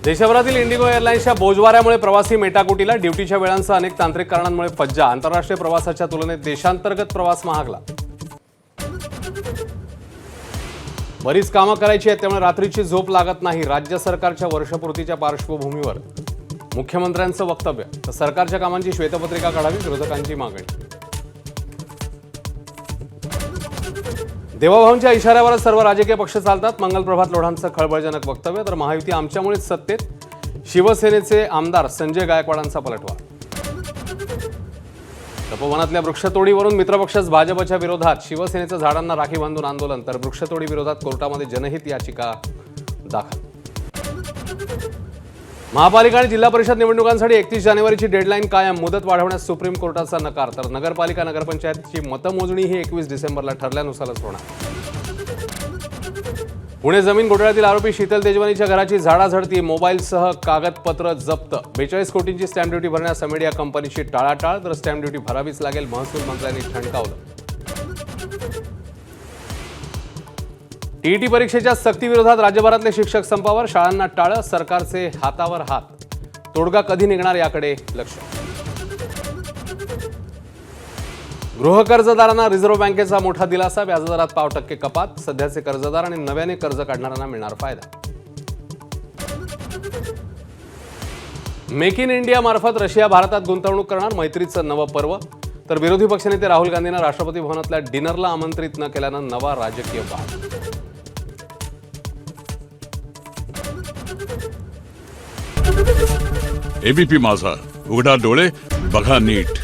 देशभरातील इंडिगो एअरलाइन्सच्या बोजवाऱ्यामुळे प्रवासी मेटाकुटीला ड्युटीच्या वेळांसह अनेक तांत्रिक कारणांमुळे फज्जा। आंतरराष्ट्रीय प्रवासाच्या तुलनेत देशांतर्गत प्रवास महागला। बरीच कामं करायची आहेत त्यामुळे रात्रीची झोप लागत नाही। राज्य सरकारच्या वर्षपूर्तीच्या पार्श्वभूमीवर मुख्यमंत्र्यांचं वक्तव्य। तर सरकारच्या कामांची श्वेतपत्रिका काढावी, विरोधकांची मागणी। देवाभाऊंच्या इशाऱ्यावरच सर्व राजकीय पक्ष चालतात, मंगलप्रभात लोढांचं खळबळजनक वक्तव्य। तर महायुती आमच्यामुळेच सत्तेत, शिवसेनेचे आमदार संजय गायकवाडांचा पलटवार। तपोवनातल्या वृक्षतोडीवरून मित्रपक्षच भाजपच्या विरोधात, शिवसेनेचं झाडांना राखी बांधून आंदोलन। तर वृक्षतोडी विरोधात कोर्टामध्ये जनहित याचिका दाखल। महापालिका आणि जिल्हा परिषद निवडणुकांसाठी 31 जानेवारीची डेडलाईन कायम, मुदत वाढवण्यास सुप्रीम कोर्टाचा नकार। तर नगरपालिका नगरपंचायतीची मतमोजणी ही 21 डिसेंबरला ठरल्यानुसारच होणार। पुणे जमीन घोटाळ्यातील आरोपी शीतल तेजवानीच्या घराची झाडाझडती, मोबाईलसह कागदपत्र जप्त। 42 कोटींची स्टॅम्प ड्युटी भरण्यास अमेडिया कंपनीची टाळाटाळ। तर स्टॅम्प ड्युटी भरावीच लागेल, महसूल मंत्र्यांनी ठणकावलं। टीईटी परीक्षेच्या सक्तीविरोधात राज्यभरातले शिक्षक संपावर, शाळांना टाळं, सरकारचे हातावर हात। तोडगा कधी निघणार याकडे लक्ष। गृहकर्जदारांना रिझर्व्ह बँकेचा मोठा दिलासा, व्याजदरात 0.5% कपात। सध्याचे कर्जदार आणि नव्याने कर्ज काढणाऱ्यांना मिळणार फायदा। मेक इन इंडिया मार्फत रशिया भारतात गुंतवणूक करणार, मैत्रीचं नवं पर्व। तर विरोधी पक्षनेते राहुल गांधींना राष्ट्रपती भवनातल्या डिनरला आमंत्रित न केल्यानं नवा राजकीय वाद। एबीपी माझा, उघडा डोळे बघा नीट।